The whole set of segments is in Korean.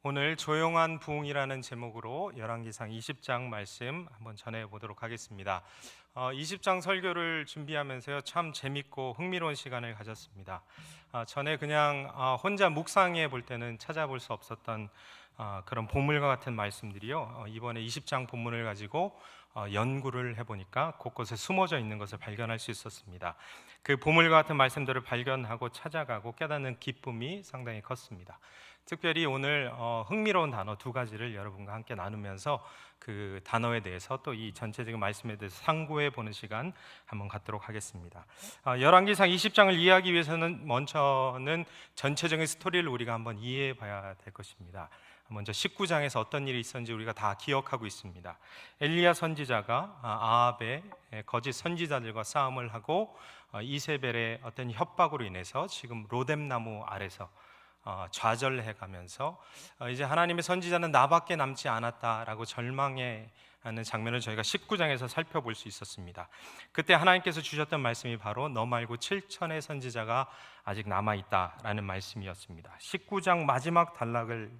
오늘 조용한 부흥이라는 제목으로 열왕기상 20장 말씀 한번 전해 보도록 하겠습니다. 20장 설교를 준비하면서요, 참 재밌고 흥미로운 시간을 가졌습니다. 전에 그냥 혼자 묵상해 볼 때는 찾아볼 수 없었던 그런 보물과 같은 말씀들이요, 이번에 20장 본문을 가지고 연구를 해보니까 곳곳에 숨어져 있는 것을 발견할 수 있었습니다. 그 보물과 같은 말씀들을 발견하고 찾아가고 깨닫는 기쁨이 상당히 컸습니다. 특별히 오늘 흥미로운 단어 두 가지를 여러분과 함께 나누면서 그 단어에 대해서 또 이 전체적인 말씀에 대해서 상고해 보는 시간 한번 갖도록 하겠습니다. 열왕기상 20장을 이해하기 위해서는 먼저는 전체적인 스토리를 우리가 한번 이해해 봐야 될 것입니다. 먼저 19장에서 어떤 일이 있었는지 우리가 다 기억하고 있습니다. 엘리야 선지자가 아합의 거짓 선지자들과 싸움을 하고 이세벨의 어떤 협박으로 인해서 지금 로뎀나무 아래서 좌절해 가면서 이제 하나님의 선지자는 나밖에 남지 않았다라고 절망해 하는 장면을 저희가 19장에서 살펴볼 수 있었습니다. 그때 하나님께서 주셨던 말씀이 바로 너 말고 7천의 선지자가 아직 남아있다라는 말씀이었습니다. 19장 마지막 단락을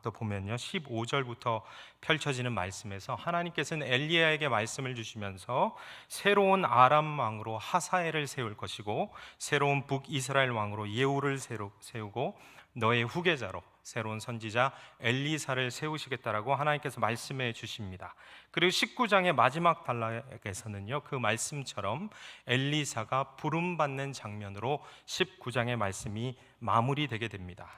또 보면요, 15절부터 펼쳐지는 말씀에서 하나님께서는 엘리야에게 말씀을 주시면서 새로운 아람 왕으로 하사엘을 세울 것이고 새로운 북이스라엘 왕으로 예후를 세우고 너의 후계자로 새로운 선지자 엘리사를 세우시겠다라고 하나님께서 말씀해 주십니다. 그리고 19장의 마지막 단락에서는요, 그 말씀처럼 엘리사가 부름받는 장면으로 19장의 말씀이 마무리되게 됩니다.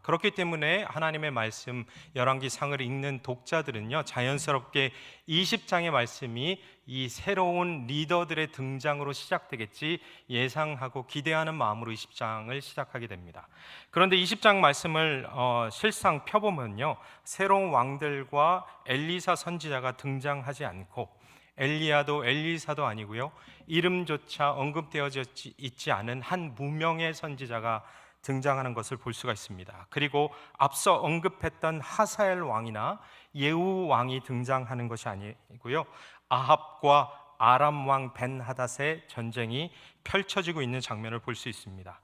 그렇기 때문에 하나님의 말씀 열왕기상을 읽는 독자들은요, 자연스럽게 20장의 말씀이 이 새로운 리더들의 등장으로 시작되겠지 예상하고 기대하는 마음으로 20장을 시작하게 됩니다. 그런데 20장 말씀을 실상 펴보면요, 새로운 왕들과 엘리사 선지자가 등장하지 않고 엘리야도 엘리사도 아니고요, 이름조차 언급되어져 있지 않은 한 무명의 선지자가 등장하는 것을 볼 수가 있습니다. 그리고 앞서 언급했던 하사엘 왕이나 예후 왕이 등장하는 것이 아니고요, 아합과 아람 왕 벤하닷의 전쟁이 펼쳐지고 있는 장면을 볼 수 있습니다.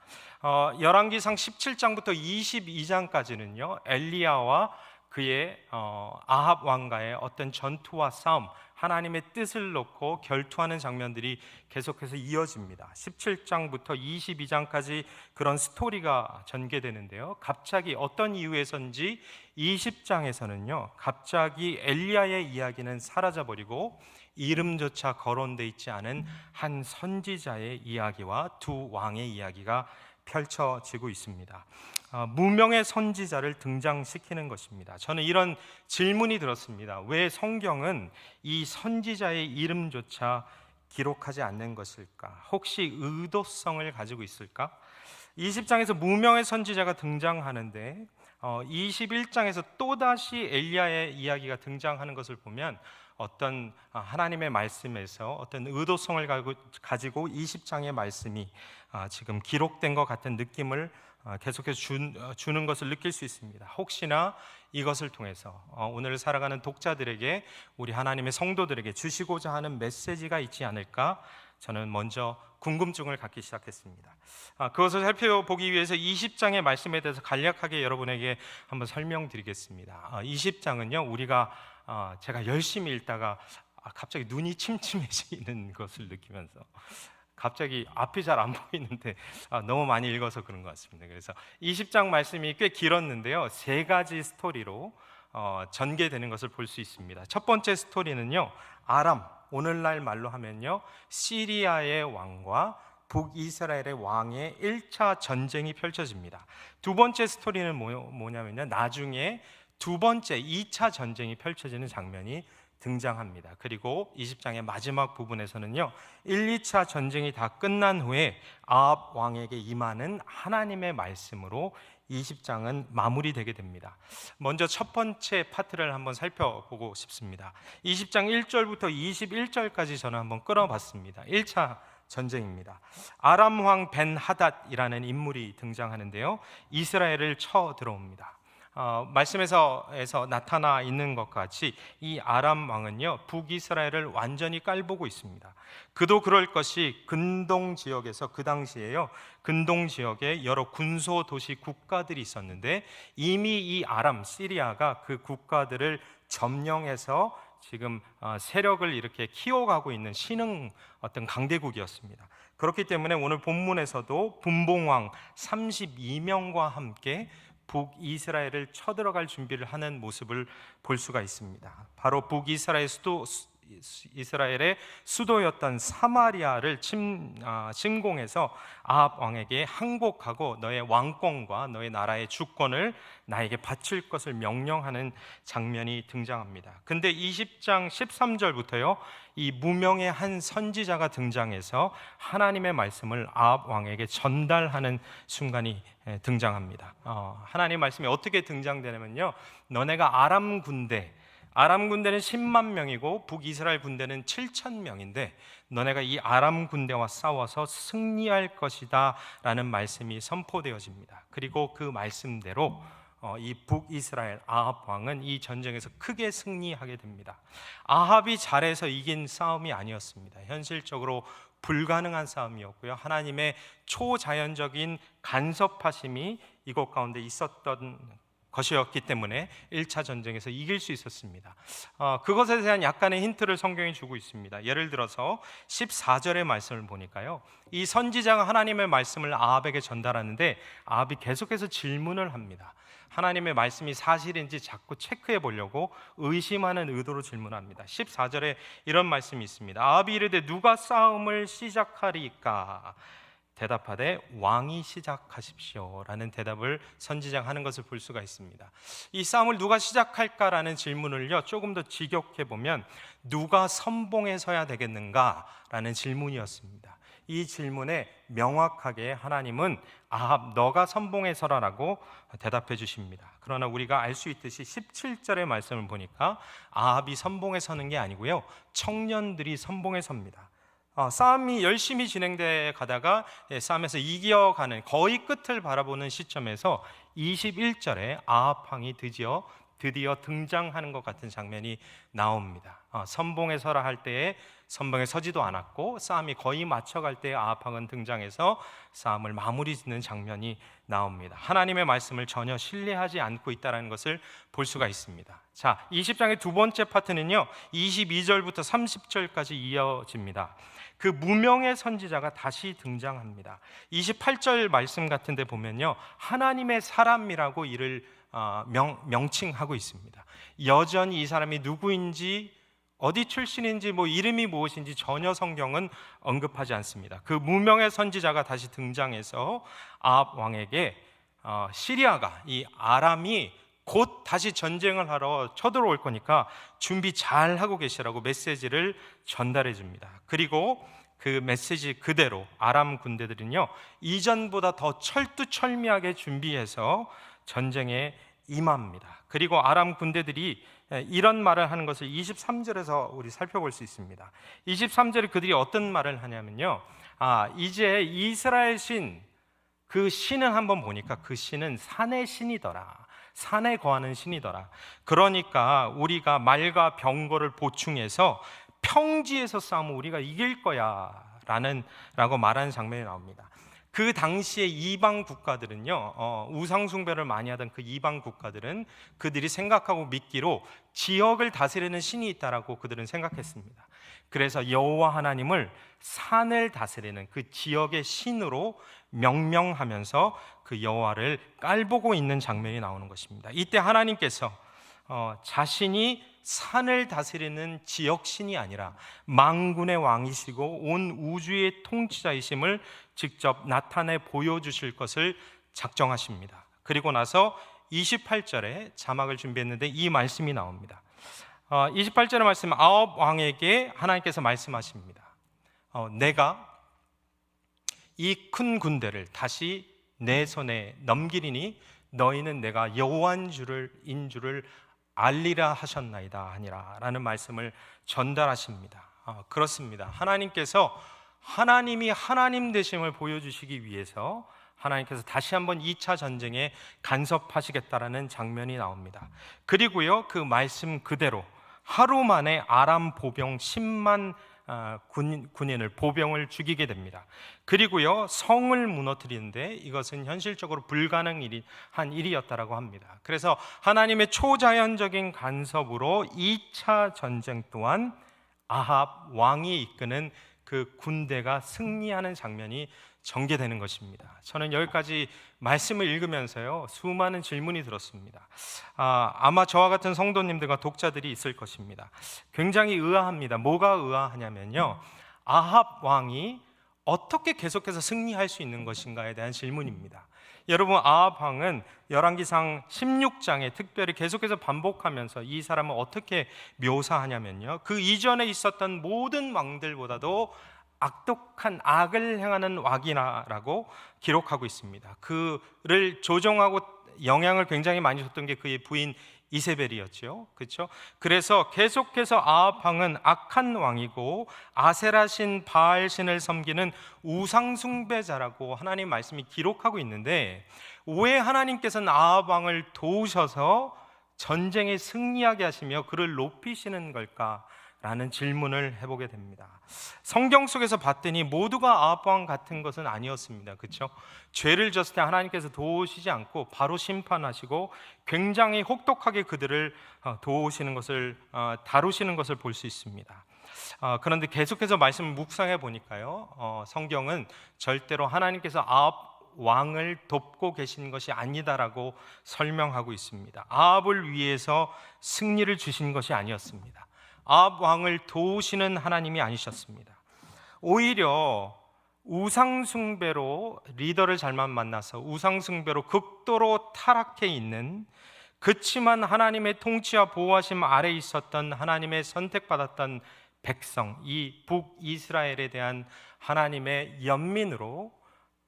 열왕기상 17장부터 22장까지는요 엘리야와 그의 아합 왕과의 어떤 전투와 싸움, 하나님의 뜻을 놓고 결투하는 장면들이 계속해서 이어집니다. 17장부터 22장까지 그런 스토리가 전개되는데요, 갑자기 어떤 이유에서인지 20장에서는요 갑자기 엘리야의 이야기는 사라져버리고 이름조차 거론되어 있지 않은 한 선지자의 이야기와 두 왕의 이야기가 펼쳐지고 있습니다. 무명의 선지자를 등장시키는 것입니다. 저는 이런 질문이 들었습니다. 왜 성경은 이 선지자의 이름조차 기록하지 않는 것일까? 혹시 의도성을 가지고 있을까? 20장에서 무명의 선지자가 등장하는데 21장에서 또다시 엘리야의 이야기가 등장하는 것을 보면 어떤 하나님의 말씀에서 어떤 의도성을 가지고 20장의 말씀이 지금 기록된 것 같은 느낌을 계속해서 주는 것을 느낄 수 있습니다. 혹시나 이것을 통해서 오늘 살아가는 독자들에게, 우리 하나님의 성도들에게 주시고자 하는 메시지가 있지 않을까, 저는 먼저 궁금증을 갖기 시작했습니다. 그것을 살펴보기 위해서 20장의 말씀에 대해서 간략하게 여러분에게 한번 설명드리겠습니다. 20장은요 우리가 제가 열심히 읽다가 갑자기 눈이 침침해지는 것을 느끼면서 갑자기 앞이 잘 안 보이는데 너무 많이 읽어서 그런 것 같습니다. 그래서 20장 말씀이 꽤 길었는데요, 세 가지 스토리로 전개되는 것을 볼 수 있습니다. 첫 번째 스토리는요, 아람, 오늘날 말로 하면요 시리아의 왕과 북이스라엘의 왕의 1차 전쟁이 펼쳐집니다. 두 번째 스토리는 뭐냐면요, 나중에 두 번째 2차 전쟁이 펼쳐지는 장면이 등장합니다. 그리고 20장의 마지막 부분에서는요 1, 2차 전쟁이 다 끝난 후에 아합 왕에게 임하는 하나님의 말씀으로 20장은 마무리되게 됩니다. 먼저 첫 번째 파트를 한번 살펴보고 싶습니다. 20장 1절부터 21절까지 저는 한번 끌어봤습니다. 1차 전쟁입니다. 아람 왕 벤하닷이라는 인물이 등장하는데요, 이스라엘을 쳐 들어옵니다. 말씀에서 나타나 있는 것 같이 이 아람 왕은요 북이스라엘을 완전히 깔보고 있습니다. 그도 그럴 것이 근동 지역에서 그 당시에요 근동 지역에 여러 군소 도시 국가들이 있었는데 이미 이 아람 시리아가 그 국가들을 점령해서 지금 세력을 이렇게 키워가고 있는 신흥 어떤 강대국이었습니다. 그렇기 때문에 오늘 본문에서도 분봉왕 32명과 함께 북이스라엘을 쳐들어갈 준비를 하는 모습을 볼 수가 있습니다. 바로 이스라엘의 수도였던 사마리아를 침공해서 아합 왕에게 항복하고 너의 왕권과 너의 나라의 주권을 나에게 바칠 것을 명령하는 장면이 등장합니다. 근데 20장 13절부터요 이 무명의 한 선지자가 등장해서 하나님의 말씀을 아합 왕에게 전달하는 순간이 등장합니다. 하나님의 말씀이 어떻게 등장되냐면요 너네가 아람 군대는 10만 명이고 북이스라엘 군대는 7천 명인데 너네가 이 아람 군대와 싸워서 승리할 것이다 라는 말씀이 선포되어집니다. 그리고 그 말씀대로 이 북이스라엘 아합 왕은 이 전쟁에서 크게 승리하게 됩니다. 아합이 잘해서 이긴 싸움이 아니었습니다. 현실적으로 불가능한 싸움이었고요 하나님의 초자연적인 간섭하심이 이곳 가운데 있었던 것이었기 때문에 1차 전쟁에서 이길 수 있었습니다. 그것에 대한 약간의 힌트를 성경이 주고 있습니다. 예를 들어서 14절의 말씀을 보니까요 이 선지자가 하나님의 말씀을 아합에게 전달하는데 아합이 계속해서 질문을 합니다. 하나님의 말씀이 사실인지 자꾸 체크해 보려고 의심하는 의도로 질문합니다. 14절에 이런 말씀이 있습니다. 아합이 이르되 누가 싸움을 시작하리까? 대답하되 왕이 시작하십시오 라는 대답을 선지자가 하는 것을 볼 수가 있습니다. 이 싸움을 누가 시작할까라는 질문을요 조금 더 직역해 보면 누가 선봉에 서야 되겠는가 라는 질문이었습니다. 이 질문에 명확하게 하나님은 아합 너가 선봉에 서라라고 대답해 주십니다. 그러나 우리가 알 수 있듯이 17절의 말씀을 보니까 아합이 선봉에 서는 게 아니고요 청년들이 선봉에 섭니다. 싸움이 열심히 진행돼 가다가 싸움에서 이겨가는 거의 끝을 바라보는 시점에서 21절에 아합 왕이 드디어 등장하는 것 같은 장면이 나옵니다. 선봉에 서라 할 때에 선봉에 서지도 않았고 싸움이 거의 맞춰갈 때에 아합 왕은 등장해서 싸움을 마무리 짓는 장면이 나옵니다. 하나님의 말씀을 전혀 신뢰하지 않고 있다는 것을 볼 수가 있습니다. 자, 20장의 두 번째 파트는요 22절부터 30절까지 이어집니다. 그 무명의 선지자가 다시 등장합니다. 28절 말씀 같은 데 보면요 하나님의 사람이라고 이를 명칭하고 있습니다. 여전히 이 사람이 누구인지 어디 출신인지 이름이 무엇인지 전혀 성경은 언급하지 않습니다. 그 무명의 선지자가 다시 등장해서 아합 왕에게 시리아가 이 아람이 곧 다시 전쟁을 하러 쳐들어올 거니까 준비 잘 하고 계시라고 메시지를 전달해 줍니다. 그리고 그 메시지 그대로 아람 군대들은요 이전보다 더 철두철미하게 준비해서 전쟁에 임합니다. 그리고 아람 군대들이 이런 말을 하는 것을 23절에서 우리 살펴볼 수 있습니다. 23절에 그들이 어떤 말을 하냐면요 이제 이스라엘 신, 그 신은 한번 보니까 그 신은 산의 신이더라, 산에 거하는 신이더라. 그러니까 우리가 말과 병거를 보충해서 평지에서 싸우면 우리가 이길 거야 라고 말하는 장면이 나옵니다. 그 당시에 이방 국가들은요 우상 숭배를 많이 하던 그 이방 국가들은 그들이 생각하고 믿기로 지역을 다스리는 신이 있다라고 그들은 생각했습니다. 그래서 여호와 하나님을 산을 다스리는 그 지역의 신으로 명명하면서 그 여호와를 깔보고 있는 장면이 나오는 것입니다. 이때 하나님께서 자신이 산을 다스리는 지역신이 아니라 만군의 왕이시고 온 우주의 통치자이심을 직접 나타내 보여주실 것을 작정하십니다. 그리고 나서 28절에 자막을 준비했는데 이 말씀이 나옵니다. 28절의 말씀, 아합 왕에게 하나님께서 말씀하십니다. 내가 이 큰 군대를 다시 내 손에 넘기리니 너희는 내가 여호와인 줄을 알리라 하셨나이다 하니라 라는 말씀을 전달하십니다. 그렇습니다. 하나님께서 하나님이 하나님 되심을 보여주시기 위해서 하나님께서 다시 한번 2차 전쟁에 간섭하시겠다라는 장면이 나옵니다. 그리고요, 그 말씀 그대로 하루 만에 아람 보병 10만 군인을 보병을 죽이게 됩니다. 그리고요, 성을 무너뜨리는데 이것은 현실적으로 불가능한 일이었다라고 합니다. 그래서 하나님의 초자연적인 간섭으로 2차 전쟁 또한 아합 왕이 이끄는 그 군대가 승리하는 장면이 전개되는 것입니다. 저는 여기까지 말씀을 읽으면서요, 수많은 질문이 들었습니다. 아마 저와 같은 성도님들과 독자들이 있을 것입니다. 굉장히 의아합니다. 뭐가 의아하냐면요, 아합 왕이 어떻게 계속해서 승리할 수 있는 것인가에 대한 질문입니다. 여러분, 아합 왕은 열왕기상 16장에 특별히 계속해서 반복하면서 이 사람을 어떻게 묘사하냐면요, 그 이전에 있었던 모든 왕들보다도 악독한 악을 행하는 왕이라고 기록하고 있습니다. 그를 조종하고 영향을 굉장히 많이 줬던 게 그의 부인 이세벨이었죠. 그렇죠? 그래서 계속해서 아합 왕은 악한 왕이고 아세라신 바알신을 섬기는 우상 숭배자라고 하나님 말씀이 기록하고 있는데, 왜 하나님께서는 아합 왕을 도우셔서 전쟁에 승리하게 하시며 그를 높이시는 걸까? 라는 질문을 해보게 됩니다. 성경 속에서 봤더니 모두가 아합 왕 같은 것은 아니었습니다. 그렇죠? 죄를 졌을 때 하나님께서 도우시지 않고 바로 심판하시고 굉장히 혹독하게 그들을 도우시는 것을 다루시는 것을 볼 수 있습니다. 그런데 계속해서 말씀을 묵상해 보니까요, 성경은 절대로 하나님께서 아합 왕을 돕고 계신 것이 아니다라고 설명하고 있습니다. 아합을 위해서 승리를 주신 것이 아니었습니다. 아합 왕을 도우시는 하나님이 아니셨습니다. 오히려 우상숭배로 리더를 잘못 만나서 우상숭배로 극도로 타락해 있는, 그치만 하나님의 통치와 보호하심 아래 있었던 하나님의 선택받았던 백성, 이 북이스라엘에 대한 하나님의 연민으로,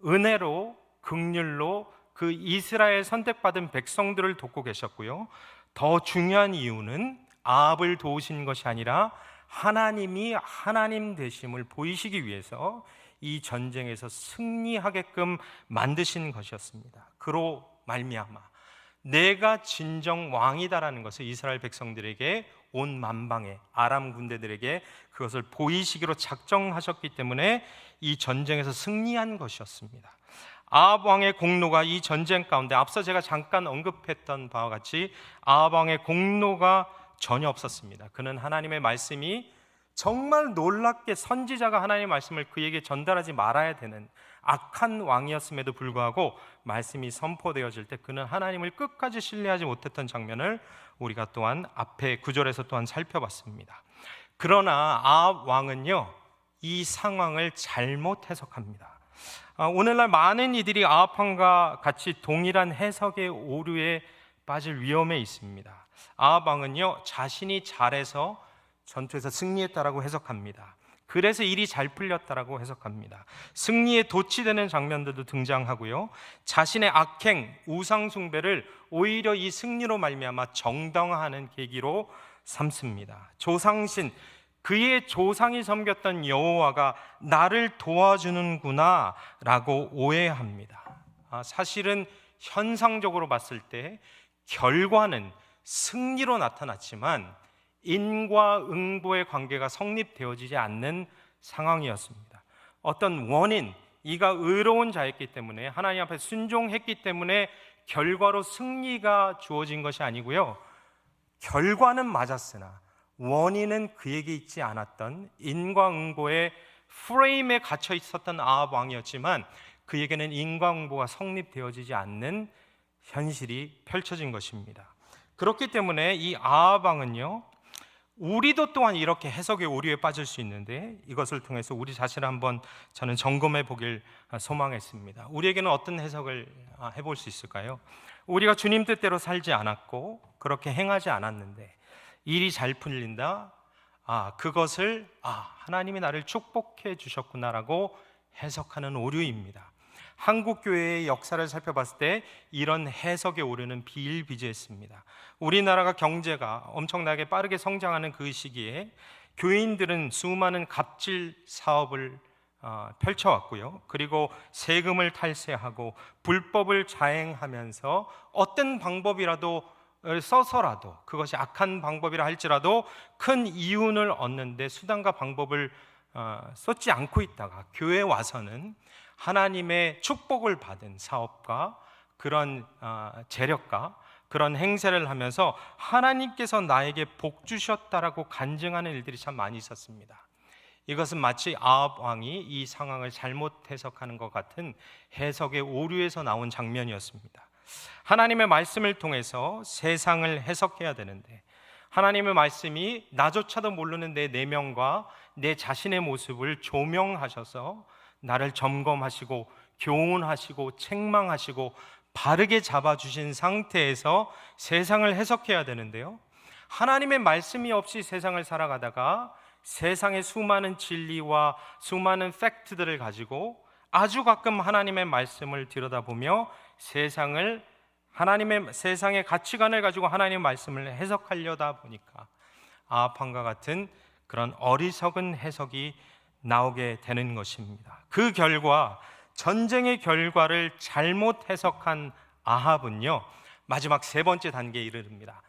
은혜로, 긍휼로 그 이스라엘 선택받은 백성들을 돕고 계셨고요, 더 중요한 이유는 아합을 도우신 것이 아니라 하나님이 하나님 되심을 보이시기 위해서 이 전쟁에서 승리하게끔 만드신 것이었습니다. 그로 말미암아 내가 진정 왕이다라는 것을 이스라엘 백성들에게, 온 만방의 아람 군대들에게 그것을 보이시기로 작정하셨기 때문에 이 전쟁에서 승리한 것이었습니다. 아합 왕의 공로가 이 전쟁 가운데, 앞서 제가 잠깐 언급했던 바와 같이 아합 왕의 공로가 전혀 없었습니다. 그는 하나님의 말씀이 정말 놀랍게 선지자가 하나님의 말씀을 그에게 전달하지 말아야 되는 악한 왕이었음에도 불구하고 말씀이 선포되어질 때 그는 하나님을 끝까지 신뢰하지 못했던 장면을 우리가 또한 앞에 구절에서 또한 살펴봤습니다. 그러나 아합 왕은요, 이 상황을 잘못 해석합니다. 오늘날 많은 이들이 아합 왕과 같이 동일한 해석의 오류에 빠질 위험에 있습니다. 아합 왕은요, 자신이 잘해서 전투에서 승리했다라고 해석합니다. 그래서 일이 잘 풀렸다라고 해석합니다. 승리에 도취되는 장면들도 등장하고요, 자신의 악행, 우상 숭배를 오히려 이 승리로 말미암아 정당화하는 계기로 삼습니다. 조상신, 그의 조상이 섬겼던 여호와가 나를 도와주는구나 라고 오해합니다. 사실은 현상적으로 봤을 때 결과는 승리로 나타났지만 인과응보의 관계가 성립되어지지 않는 상황이었습니다. 어떤 원인, 이가 의로운 자였기 때문에, 하나님 앞에 순종했기 때문에 결과로 승리가 주어진 것이 아니고요, 결과는 맞았으나 원인은 그에게 있지 않았던 인과응보의 프레임에 갇혀 있었던 아합 왕이었지만 그에게는 인과응보가 성립되어지지 않는 현실이 펼쳐진 것입니다. 그렇기 때문에 이 아합 왕은요, 우리도 또한 이렇게 해석의 오류에 빠질 수 있는데, 이것을 통해서 우리 자신을 한번 저는 점검해 보길 소망했습니다. 우리에게는 어떤 해석을 해볼 수 있을까요? 우리가 주님 뜻대로 살지 않았고 그렇게 행하지 않았는데 일이 잘 풀린다, 그것을 하나님이 나를 축복해 주셨구나라고 해석하는 오류입니다. 한국 교회의 역사를 살펴봤을 때 이런 해석의 오류는 비일비재했습니다. 우리나라가 경제가 엄청나게 빠르게 성장하는 그 시기에 교인들은 수많은 갑질 사업을 펼쳐왔고요. 그리고 세금을 탈세하고 불법을 자행하면서 어떤 방법이라도 써서라도, 그것이 악한 방법이라 할지라도 큰 이윤을 얻는데 수단과 방법을 쏟지 않고 있다가 교회에 와서는 하나님의 축복을 받은 사업과 그런 재력과 그런 행세를 하면서 하나님께서 나에게 복 주셨다라고 간증하는 일들이 참 많이 있었습니다. 이것은 마치 아합 왕이 이 상황을 잘못 해석하는 것 같은 해석의 오류에서 나온 장면이었습니다. 하나님의 말씀을 통해서 세상을 해석해야 되는데, 하나님의 말씀이 나조차도 모르는 내 내면과 내 자신의 모습을 조명하셔서 나를 점검하시고 교훈하시고 책망하시고 바르게 잡아주신 상태에서 세상을 해석해야 되는데요, 하나님의 말씀이 없이 세상을 살아가다가 세상의 수많은 진리와 수많은 팩트들을 가지고 아주 가끔 하나님의 말씀을 들여다보며 세상의 가치관을 가지고 하나님의 말씀을 해석하려다 보니까 아합과 같은 그런 어리석은 해석이 나오게 되는 것입니다. 그 결과, 전쟁의 결과를 잘못 해석한 아합은요, 마지막 세 번째 단계에 이르릅니다.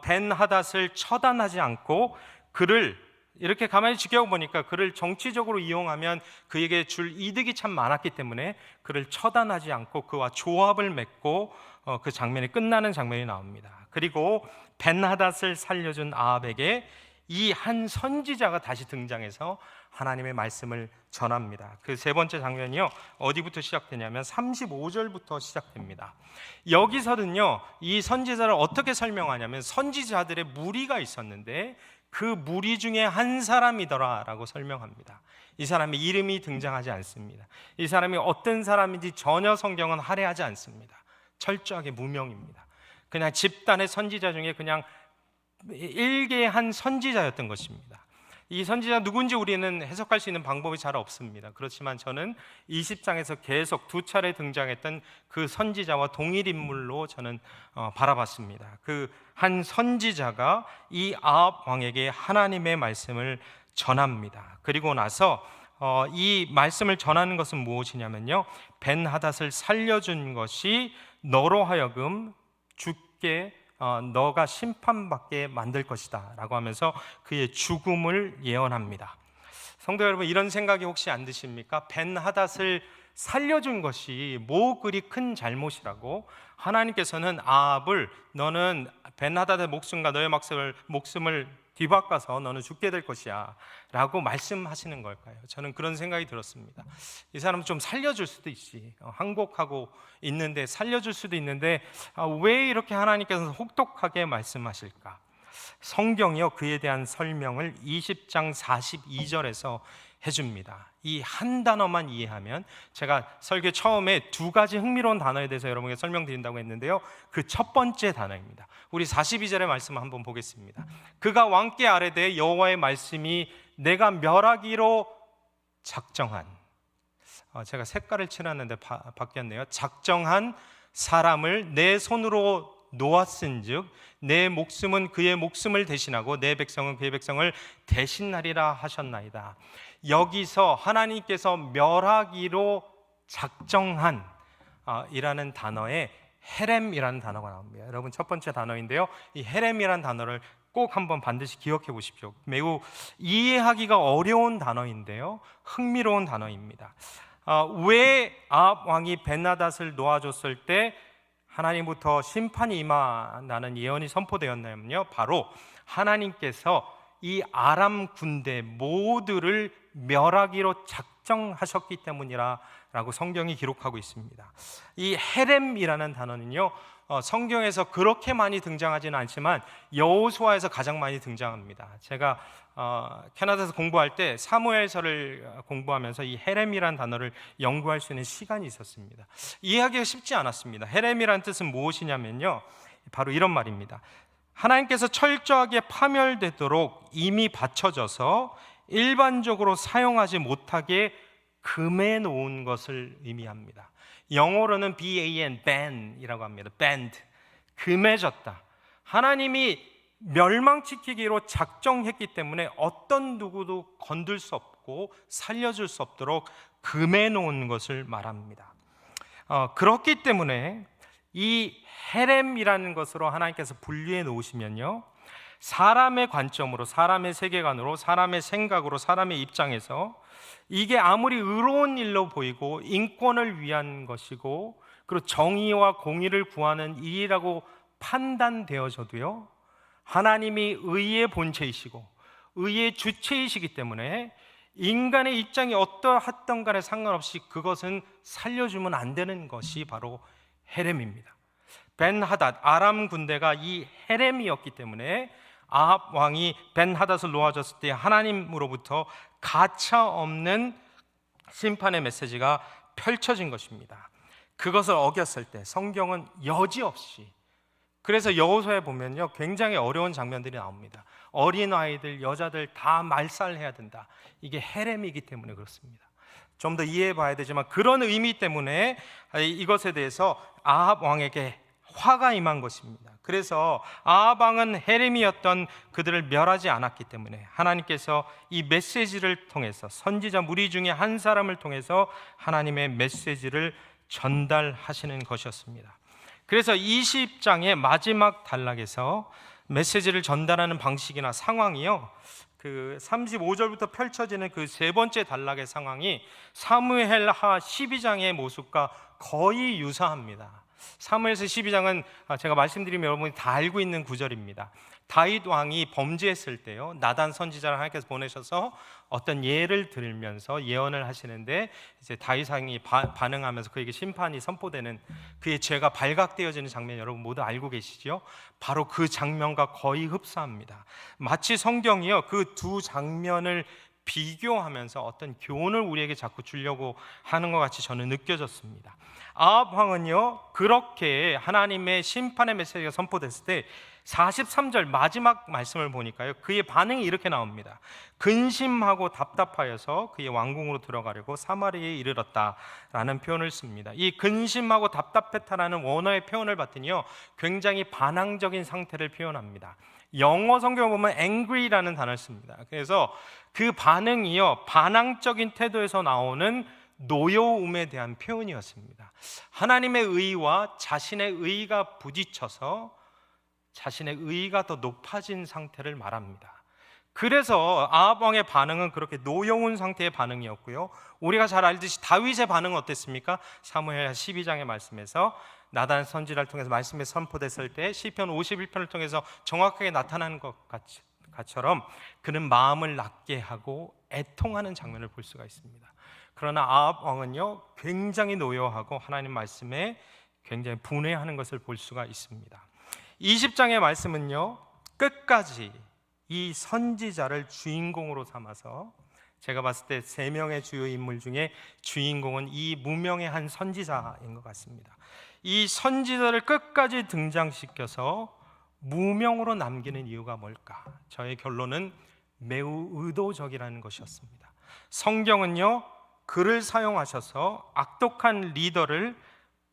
벤하닷을 처단하지 않고 그를 이렇게 가만히 지켜보니까 그를 정치적으로 이용하면 그에게 줄 이득이 참 많았기 때문에 그를 처단하지 않고 그와 조합을 맺고 그 장면이 끝나는 장면이 나옵니다. 그리고 벤하닷을 살려준 아합에게 이 한 선지자가 다시 등장해서 하나님의 말씀을 전합니다. 그 세 번째 장면이요, 어디부터 시작되냐면 35절부터 시작됩니다. 여기서는요, 이 선지자를 어떻게 설명하냐면 선지자들의 무리가 있었는데 그 무리 중에 한 사람이더라 라고 설명합니다. 이 사람의 이름이 등장하지 않습니다. 이 사람이 어떤 사람인지 전혀 성경은 할애하지 않습니다. 철저하게 무명입니다. 그냥 집단의 선지자 중에 그냥 일개의 한 선지자였던 것입니다. 이 선지자 누군지 우리는 해석할 수 있는 방법이 잘 없습니다. 그렇지만 저는 20장에서 계속 두 차례 등장했던 그 선지자와 동일 인물로 저는 바라봤습니다. 그 한 선지자가 이 아합 왕에게 하나님의 말씀을 전합니다. 그리고 나서 이 말씀을 전하는 것은 무엇이냐면요, 벤하닷을 살려준 것이 너로 하여금 죽게 너가 심판받게 만들 것이다 라고 하면서 그의 죽음을 예언합니다. 성도 여러분, 이런 생각이 혹시 안 드십니까? 벤하닷을 살려준 것이 뭐 그리 큰 잘못이라고 하나님께서는 아합을 너는 벤하닷의 목숨과 너의 목숨을 뒤바꿔서 너는 죽게 될 것이야 라고 말씀하시는 걸까요? 저는 그런 생각이 들었습니다. 이 사람 좀 살려줄 수도 있지, 항복하고 있는데 살려줄 수도 있는데 왜 이렇게 하나님께서는 혹독하게 말씀하실까? 성경이요, 그에 대한 설명을 20장 42절에서 해줍니다. 이 한 단어만 이해하면, 제가 설교 처음에 두 가지 흥미로운 단어에 대해서 여러분에게 설명드린다고 했는데요, 그 첫 번째 단어입니다. 우리 42절의 말씀을 한번 보겠습니다. 그가 왕께 아뢰되 여호와의 말씀이 내가 멸하기로 작정한, 제가 색깔을 칠했는데 바뀌었네요. 작정한 사람을 내 손으로 놓았은즉 내 목숨은 그의 목숨을 대신하고 내 백성은 그의 백성을 대신하리라 하셨나이다. 여기서 하나님께서 멸하기로 작정한 이라는 단어에 헤렘이라는 단어가 나옵니다. 여러분, 첫 번째 단어인데요, 이 헤렘이라는 단어를 꼭 한번 반드시 기억해 보십시오. 매우 이해하기가 어려운 단어인데요, 흥미로운 단어입니다. 왜 아합 왕이 벤하닷을 놓아줬을 때 하나님부터 심판이 임하는 예언이 선포되었냐면요, 바로 하나님께서 이 아람 군대 모두를 멸하기로 작정하셨기 때문이라고 성경이 기록하고 있습니다. 이 헤렘이라는 단어는요, 성경에서 그렇게 많이 등장하지는 않지만 여호수아에서 가장 많이 등장합니다. 제가 캐나다에서 공부할 때 사무엘서를 공부하면서 이 헤렘이라는 단어를 연구할 수 있는 시간이 있었습니다. 이해하기가 쉽지 않았습니다. 헤렘이라는 뜻은 무엇이냐면요, 바로 이런 말입니다. 하나님께서 철저하게 파멸되도록 이미 받쳐져서 일반적으로 사용하지 못하게 금해 놓은 것을 의미합니다. 영어로는 ban, ban이라고 합니다. banned, 금해졌다. 하나님이 멸망시키기로 작정했기 때문에 어떤 누구도 건들 수 없고 없고 살려줄 수 없도록 금해 놓은 것을 말합니다. 그렇기 때문에 이 헤렘이라는 것으로 하나님께서 분류해 놓으시면요, 사람의 관점으로, 사람의 세계관으로, 사람의 생각으로, 사람의 입장에서 이게 아무리 의로운 일로 보이고 인권을 위한 것이고 그리고 정의와 공의를 구하는 일이라고 판단되어져도요, 하나님이 의의 본체이시고 의의 주체이시기 때문에 인간의 입장이 어떠하던 간에 상관없이 그것은 살려주면 안 되는 것이 바로 헤렘입니다. 벤하닷 아람 군대가 이 헤렘이었기 때문에 아합 왕이 벤하닷을 놓아줬을 때 하나님으로부터 가차 없는 심판의 메시지가 펼쳐진 것입니다. 그것을 어겼을 때 성경은 여지없이, 그래서 여호수아에 보면요 굉장히 어려운 장면들이 나옵니다. 어린아이들, 여자들 다 말살해야 된다. 이게 헤렘이기 때문에 그렇습니다. 좀 더 이해해 봐야 되지만 그런 의미 때문에 이것에 대해서 아합 왕에게 화가 임한 것입니다. 그래서 아합 왕은 헤렘이었던 그들을 멸하지 않았기 때문에 하나님께서 이 메시지를 통해서 선지자 무리 중에 한 사람을 통해서 하나님의 메시지를 전달하시는 것이었습니다. 그래서 20장의 마지막 단락에서 메시지를 전달하는 방식이나 상황이요, 그 35절부터 펼쳐지는 그 세 번째 단락의 상황이 사무엘하 12장의 모습과 거의 유사합니다. 사무엘서 12장은 제가 말씀드리면 여러분이 다 알고 있는 구절입니다. 다윗 왕이 범죄했을 때요, 나단 선지자를 하나님께서 보내셔서 어떤 예를 들면서 예언을 하시는데, 이제 다윗 왕이 반응하면서 그에게 심판이 선포되는, 그의 죄가 발각되어지는 장면 여러분 모두 알고 계시죠? 바로 그 장면과 거의 흡사합니다. 마치 성경이요 그 두 장면을 비교하면서 어떤 교훈을 우리에게 자꾸 주려고 하는 것 같이 저는 느껴졌습니다. 아합 왕은요 그렇게 하나님의 심판의 메시지가 선포됐을 때 43절 마지막 말씀을 보니까요, 그의 반응이 이렇게 나옵니다. 근심하고 답답하여서 그의 왕궁으로 들어가려고 사마리아에 이르렀다라는 표현을 씁니다. 이 근심하고 답답했다라는 원어의 표현을 봤더니요 굉장히 반항적인 상태를 표현합니다. 영어 성경을 보면 angry라는 단어를 씁니다. 그래서 그 반응이요 반항적인 태도에서 나오는 노여움에 대한 표현이었습니다. 하나님의 의와 자신의 의가 부딪혀서 자신의 의가 더 높아진 상태를 말합니다. 그래서 아합 왕의 반응은 그렇게 노여운 상태의 반응이었고요, 우리가 잘 알듯이 다윗의 반응은 어땠습니까? 사무엘 12장의 말씀에서 나단 선지자를 통해서 말씀이 선포됐을 때 시편 51편을 통해서 정확하게 나타나는 것처럼 그는 마음을 낮게 하고 애통하는 장면을 볼 수가 있습니다. 그러나 아합 왕은요 굉장히 노여하고 하나님 말씀에 굉장히 분해하는 것을 볼 수가 있습니다. 20장의 말씀은요 끝까지 이 선지자를 주인공으로 삼아서, 제가 봤을 때 세 명의 주요 인물 중에 주인공은 이 무명의 한 선지자인 것 같습니다. 이 선지자를 끝까지 등장시켜서 무명으로 남기는 이유가 뭘까? 저의 결론은 매우 의도적이라는 것이었습니다. 성경은요 그를 사용하셔서 악독한 리더를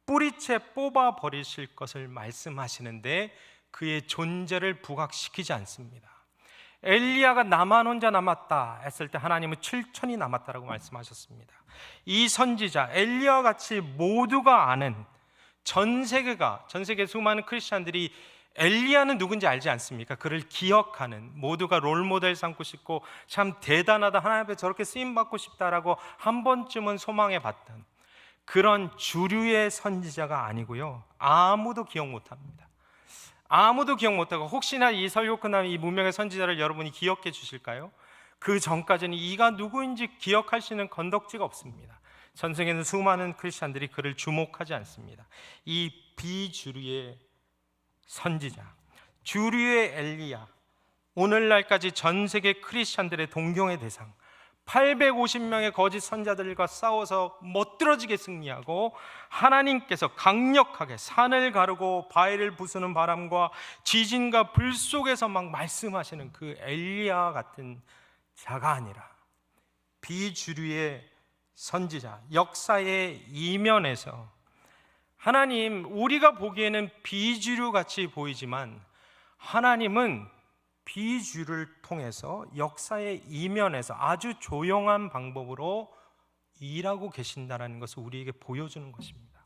뿌리채 뽑아 버리실 것을 말씀하시는데 그의 존재를 부각시키지 않습니다. 엘리야가 나만 혼자 남았다 했을 때 하나님은 7천이 남았다라고 말씀하셨습니다. 이 선지자 엘리야와 같이 모두가 아는, 전 세계 수많은 크리스찬들이 엘리야는 누군지 알지 않습니까? 그를 기억하는, 모두가 롤모델 삼고 싶고 참 대단하다, 하나님 앞에 저렇게 쓰임받고 싶다라고 한 번쯤은 소망해 봤던 그런 주류의 선지자가 아니고요, 아무도 기억 못합니다. 아무도 기억 못하고, 혹시나 이 설교 끝나면 이 무명의 선지자를 여러분이 기억해 주실까요? 그 전까지는 이가 누구인지 기억할 수 있는 건덕지가 없습니다. 전 세계는 수많은 크리스찬들이 그를 주목하지 않습니다. 이 비주류의 선지자, 주류의 엘리야, 오늘날까지 전 세계 크리스찬들의 동경의 대상, 850명의 거짓 선자들과 싸워서 멋들어지게 승리하고 하나님께서 강력하게 산을 가르고 바위를 부수는 바람과 지진과 불 속에서 막 말씀하시는 그 엘리야 같은 자가 아니라 비주류의 선지자, 역사의 이면에서 하나님, 우리가 보기에는 비주류 같이 보이지만 하나님은 비주를 통해서 역사의 이면에서 아주 조용한 방법으로 일하고 계신다는 것을 우리에게 보여주는 것입니다.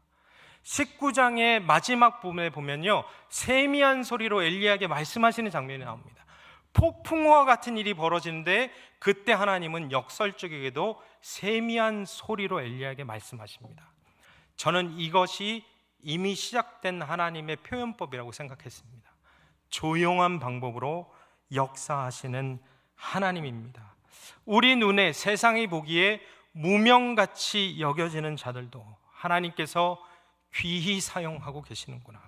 19장의 마지막 부분에 보면요, 세미한 소리로 엘리야에게 말씀하시는 장면이 나옵니다. 폭풍우와 같은 일이 벌어지는데 그때 하나님은 역설적이게도 세미한 소리로 엘리야에게 말씀하십니다. 저는 이것이 이미 시작된 하나님의 표현법이라고 생각했습니다. 조용한 방법으로 역사하시는 하나님입니다. 우리 눈에 세상이 보기에 무명같이 여겨지는 자들도 하나님께서 귀히 사용하고 계시는구나.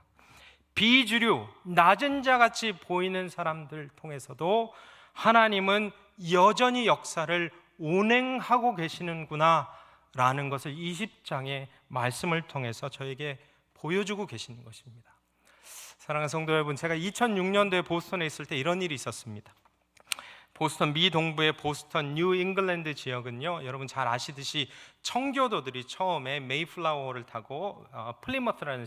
비주류, 낮은 자같이 보이는 사람들 통해서도 하나님은 여전히 역사를 운행하고 계시는구나 라는 것을 20장의 말씀을 통해서 저에게 보여주고 계시는 것입니다. 사랑하는 성도 여러분, 제가 2006년도에 보스턴에 있을 때 이런 일이 있었습니다. 보스턴 미 동부의 보스턴 뉴 잉글랜드 지역은요, 여러분 잘 아시듯이 청교도들이 처음에 메이플라워를 타고 플리머스라는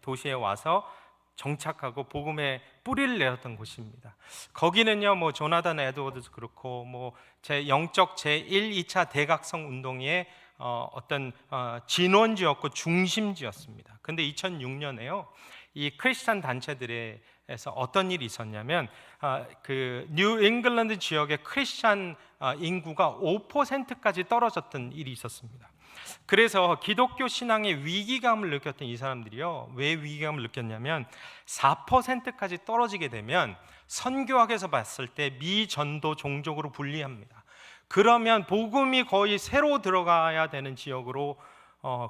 도시에 와서 정착하고 복음의 뿌리를 내렸던 곳입니다. 거기는요, 뭐 조나단 에드워드도 그렇고 제 영적 제1, 2차 대각성 운동의 어떤 진원지였고 중심지였습니다. 근데 2006년에요, 이 크리스찬 단체들에서 어떤 일이 있었냐면 그 뉴 잉글랜드 지역의 크리스찬 인구가 5%까지 떨어졌던 일이 있었습니다. 그래서 기독교 신앙의 위기감을 느꼈던 이 사람들이요, 왜 위기감을 느꼈냐면 4%까지 떨어지게 되면 선교학에서 봤을 때 미전도 종족으로 분리합니다. 그러면 복음이 거의 새로 들어가야 되는 지역으로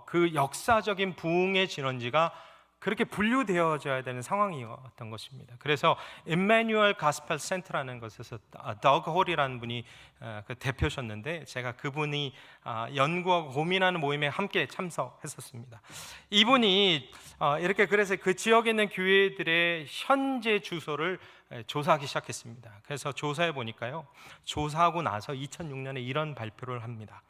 그 역사적인 부흥의 진원지가 그렇게 분류되어져야 되는 상황이었던 것입니다. 그래서 임마누엘 가스펠 센터라는 곳에서 더그 홀이라는 분이 그 대표셨는데, 제가 그분이 연구하고 고민하는 모임에 함께 참석했었습니다. 이분이 이렇게 그래서 그 지역에 있는 교회들의 현재 주소를 조사하기 시작했습니다. 그래서 조사해 보니까요, 조사하고 나서 2006년에 이런 발표를 합니다.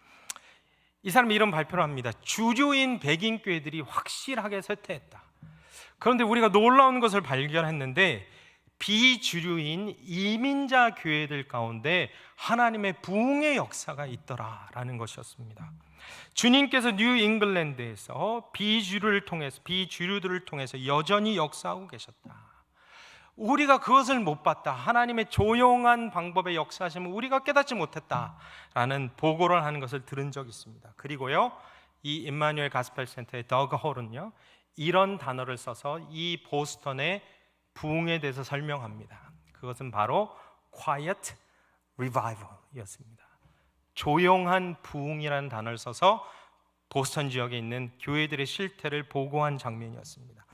이 사람이 이런 발표를 합니다. 주류인 백인 교회들이 확실하게 쇠퇴했다. 그런데 우리가 놀라운 것을 발견했는데 비주류인 이민자 교회들 가운데 하나님의 부흥의 역사가 있더라라는 것이었습니다. 주님께서 뉴 잉글랜드에서 비주류들을 통해서 여전히 역사하고 계셨다. 우리가 그것을 못 봤다. 하나님의 조용한 방법의 역사하심을 우리가 깨닫지 못했다라는 보고를 하는 것을 들은 적이 있습니다. 그리고요, 이 임마누엘 가스펠 센터의 더그 홀은요, 이런 단어를 써서 이 보스턴의 부흥에 대해서 설명합니다. 그것은 바로 Quiet Revival이었습니다. 조용한 부흥이라는 단어를 써서 보스턴 지역에 있는 교회들의 실태를 보고한 장면이었습니다.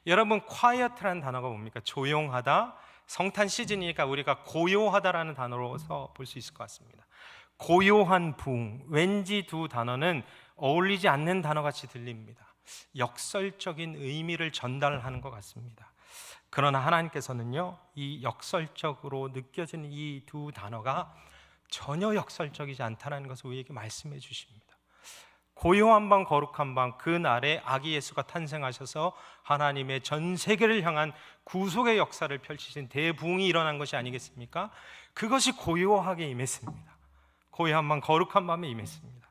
여러분, Quiet라는 단어가 뭡니까? 조용하다. 성탄 시즌이니까 우리가 고요하다라는 단어로서 볼 수 있을 것 같습니다. 고요한 부흥, 왠지 두 단어는 어울리지 않는 단어같이 들립니다. 역설적인 의미를 전달하는 것 같습니다. 그러나 하나님께서는요, 이 역설적으로 느껴지는 이 두 단어가 전혀 역설적이지 않다는 것을 우리에게 말씀해 주십니다. 고요한 방 거룩한 방, 그 날에 아기 예수가 탄생하셔서 하나님의 전 세계를 향한 구속의 역사를 펼치신 대부흥이 일어난 것이 아니겠습니까? 그것이 고요하게 임했습니다. 고요한 방 거룩한 밤에 임했습니다.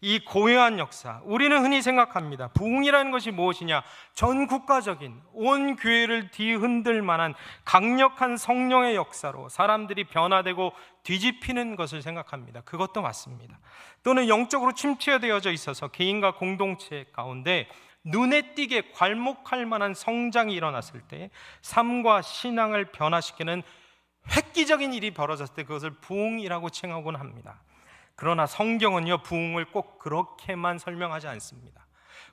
이 고요한 역사, 우리는 흔히 생각합니다. 부흥이라는 것이 무엇이냐? 전 국가적인 온 교회를 뒤흔들 만한 강력한 성령의 역사로 사람들이 변화되고 뒤집히는 것을 생각합니다. 그것도 맞습니다. 또는 영적으로 침체되어져 있어서 개인과 공동체 가운데 눈에 띄게 괄목할 만한 성장이 일어났을 때 삶과 신앙을 변화시키는 획기적인 일이 벌어졌을 때 그것을 부흥이라고 칭하곤 합니다. 그러나 성경은요, 부흥을 꼭 그렇게만 설명하지 않습니다.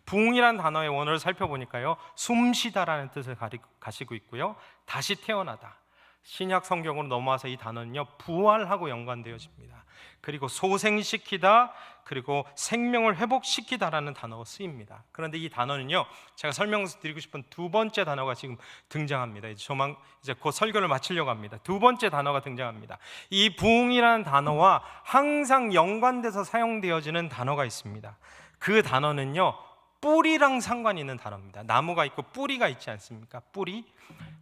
부흥이라는 단어의 원어를 살펴보니까요, 숨쉬다라는 뜻을 가지고 있고요, 다시 태어나다. 신약 성경으로 넘어와서 이 단어는요, 부활하고 연관되어집니다. 그리고 소생시키다, 그리고 생명을 회복시키다라는 단어가 쓰입니다. 그런데 이 단어는요, 제가 설명드리고 싶은 두 번째 단어가 지금 등장합니다. 이제 곧 설교를 마치려고 합니다. 두 번째 단어가 등장합니다. 이 부흥이라는 단어와 항상 연관돼서 사용되어지는 단어가 있습니다. 그 단어는요, 뿌리랑 상관이 있는 단어입니다. 나무가 있고 뿌리가 있지 않습니까?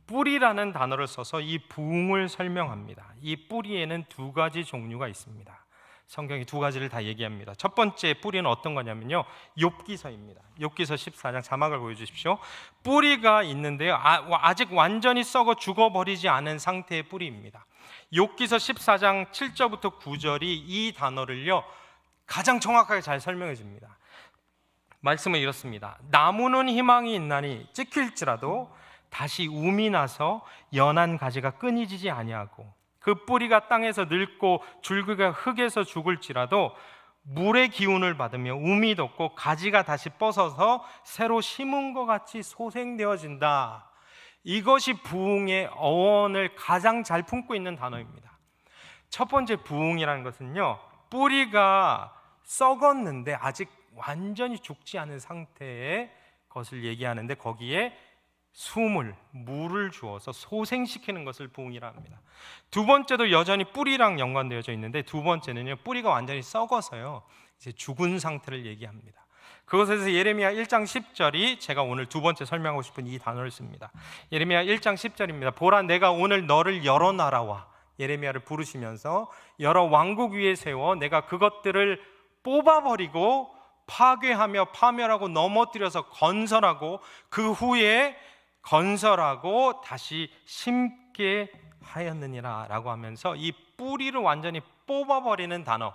뿌리라는 단어를 써서 이 부흥을 설명합니다. 이 뿌리에는 두 가지 종류가 있습니다. 성경이 두 가지를 다 얘기합니다. 첫 번째 뿌리는 어떤 거냐면요, 욥기서입니다. 욥기서 14장 자막을 보여주십시오. 뿌리가 있는데요, 아직 완전히 썩어 죽어버리지 않은 상태의 뿌리입니다. 욥기서 14장 7절부터 9절이 이 단어를요 가장 정확하게 잘 설명해 줍니다. 말씀은 이렇습니다. 나무는 희망이 있나니 찍힐지라도 다시 움이 나서 연한 가지가 끊이지지 아니하고 그 뿌리가 땅에서 늙고 줄기가 흙에서 죽을지라도 물의 기운을 받으며 움이 돋고 가지가 다시 뻗어서 새로 심은 것 같이 소생되어진다. 이것이 부흥의 어원을 가장 잘 품고 있는 단어입니다. 첫 번째 부흥이라는 것은요, 뿌리가 썩었는데 아직 완전히 죽지 않은 상태의 것을 얘기하는데 거기에 물을 주어서 소생시키는 것을 부흥이라 합니다. 두 번째도 여전히 뿌리랑 연관되어져 있는데 두 번째는요, 뿌리가 완전히 썩어서요 이제 죽은 상태를 얘기합니다. 그것에서 예레미야 1장 10절이 제가 오늘 두 번째 설명하고 싶은 이 단어를 씁니다. 예레미야 1장 10절입니다. 보라, 내가 오늘 너를 여러 나라와, 예레미야를 부르시면서 여러 왕국 위에 세워 내가 그것들을 뽑아버리고 파괴하며 파멸하고 넘어뜨려서 건설하고 그 후에 건설하고 다시 심게 하였느니라 라고 하면서 이 뿌리를 완전히 뽑아버리는 단어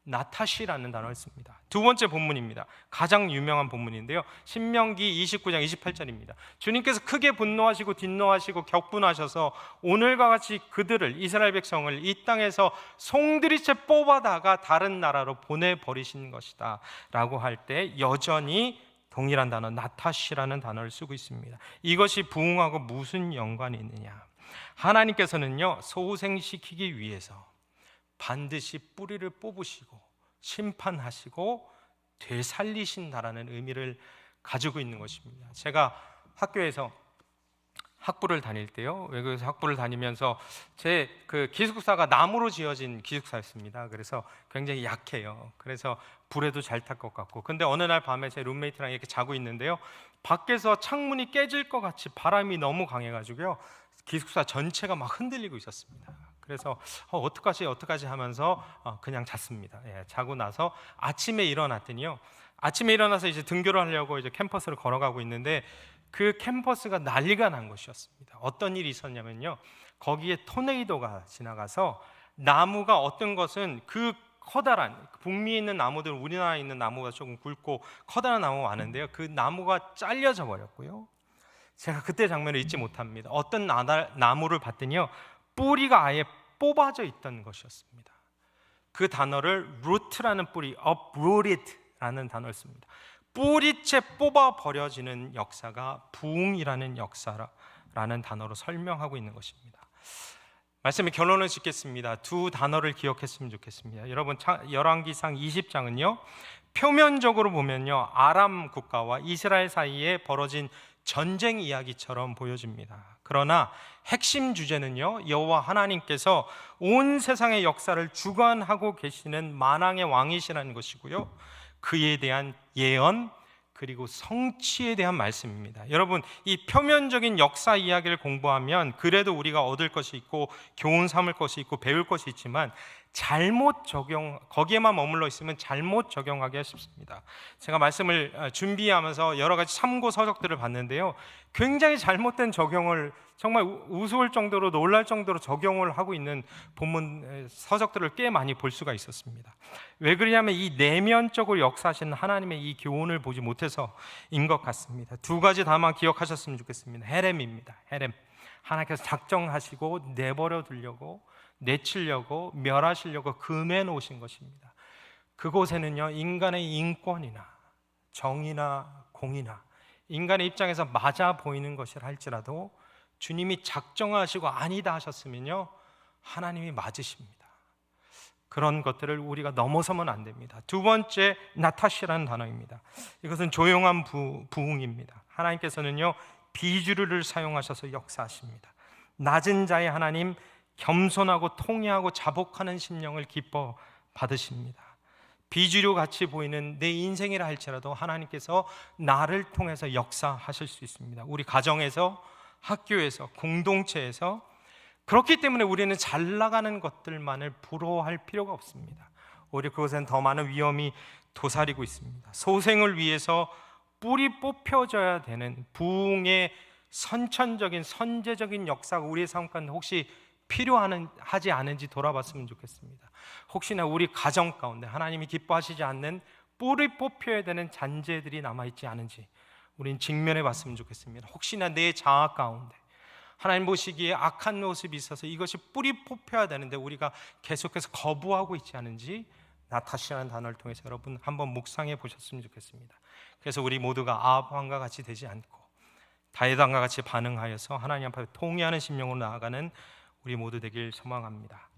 나타시라는 단어를 씁니다. 두 번째 본문입니다. 가장 유명한 본문인데요, 신명기 29장 28절입니다. 주님께서 크게 분노하시고 진노하시고 격분하셔서 오늘과 같이 그들을, 이스라엘 백성을 이 땅에서 송두리째 뽑아다가 다른 나라로 보내버리신 것이다 라고 할 때 여전히 동일한 단어 나타시라는 단어를 쓰고 있습니다. 이것이 부흥하고 무슨 연관이 있느냐? 하나님께서는요 소생시키기 위해서 반드시 뿌리를 뽑으시고 심판하시고 되살리신다라는 의미를 가지고 있는 것입니다. 제가 학교에서 학부를 다닐 때요, 외국에서 학부를 다니면서 제 그 기숙사가 나무로 지어진 기숙사였습니다. 그래서 굉장히 약해요. 그래서 불에도 잘 탈 것 같고, 근데 어느 날 밤에 제 룸메이트랑 이렇게 자고 있는데요, 밖에서 창문이 깨질 것 같이 바람이 너무 강해가지고요 기숙사 전체가 막 흔들리고 있었습니다. 그래서 어떡하지 하면서 그냥 잤습니다. 자고 나서 아침에 일어났더니요, 아침에 일어나서 이제 등교를 하려고 이제 캠퍼스를 걸어가고 있는데 그 캠퍼스가 난리가 난 것이었습니다. 어떤 일이 있었냐면요, 거기에 토네이도가 지나가서 나무가, 어떤 것은 그 커다란 북미에 있는 나무들, 우리나라에 있는 나무가 조금 굵고 커다란 나무가 많은데요, 그 나무가 잘려져 버렸고요. 제가 그때 장면을 잊지 못합니다. 어떤 나무를 봤더니요 뿌리가 아예 뽑아져 있던 것이었습니다. 그 단어를 root라는 뿌리, uprooted라는 단어를 씁니다. 뿌리채 뽑아 버려지는 역사가 부흥이라는 역사라는 단어로 설명하고 있는 것입니다. 말씀의 결론을 짓겠습니다. 두 단어를 기억했으면 좋겠습니다. 여러분, 열왕기상 20장은요 표면적으로 보면요 아람 국가와 이스라엘 사이에 벌어진 전쟁 이야기처럼 보여집니다. 그러나 핵심 주제는요, 여호와 하나님께서 온 세상의 역사를 주관하고 계시는 만왕의 왕이시라는 것이고요, 그에 대한 예언 그리고 성취에 대한 말씀입니다. 여러분, 이 표면적인 역사 이야기를 공부하면 그래도 우리가 얻을 것이 있고 교훈 삼을 것이 있고 배울 것이 있지만 거기에만 머물러 있으면 잘못 적용하기가 쉽습니다. 제가 말씀을 준비하면서 여러 가지 참고 서적들을 봤는데요, 굉장히 잘못된 적용을, 정말 우스울 정도로 놀랄 정도로 적용을 하고 있는 본문 서적들을 꽤 많이 볼 수가 있었습니다. 왜 그러냐면 이 내면적으로 역사하시는 하나님의 이 교훈을 보지 못해서인 것 같습니다. 두 가지 다만 기억하셨으면 좋겠습니다. 헤렘입니다. 헤렘. 하나님께서 작정하시고 내버려 두려고, 내치려고, 멸하시려고 금해 놓으신 것입니다. 그곳에는요 인간의 인권이나 정의나 공의나 인간의 입장에서 맞아 보이는 것이라 할지라도 주님이 작정하시고 아니다 하셨으면요 하나님이 맞으십니다. 그런 것들을 우리가 넘어서면 안 됩니다. 두 번째, 나타시라는 단어입니다. 이것은 조용한 부흥입니다. 하나님께서는요 비주류를 사용하셔서 역사하십니다. 낮은 자의 하나님, 겸손하고 통회하고 자복하는 심령을 기뻐 받으십니다. 비주류 같이 보이는 내 인생이라 할지라도 하나님께서 나를 통해서 역사하실 수 있습니다. 우리 가정에서, 학교에서, 공동체에서. 그렇기 때문에 우리는 잘 나가는 것들만을 부러워할 필요가 없습니다. 오히려 그것엔 더 많은 위험이 도사리고 있습니다. 소생을 위해서 뿌리 뽑혀져야 되는 부흥의 선천적인 선제적인 역사가 우리의 삶 가운데 혹시 필요하지 않은지 돌아봤으면 좋겠습니다. 혹시나 우리 가정 가운데 하나님이 기뻐하시지 않는 뿌리 뽑혀야 되는 잔재들이 남아있지 않은지 우린 직면해 봤으면 좋겠습니다. 혹시나 내 자아 가운데 하나님 보시기에 악한 모습이 있어서 이것이 뿌리 뽑혀야 되는데 우리가 계속해서 거부하고 있지 않은지 나 탓이라는 단어를 통해서 여러분 한번 묵상해 보셨으면 좋겠습니다. 그래서 우리 모두가 아합왕과 같이 되지 않고 다윗왕과 같이 반응하여서 하나님 앞에 통회하는 심령으로 나아가는 우리 모두 되길 소망합니다.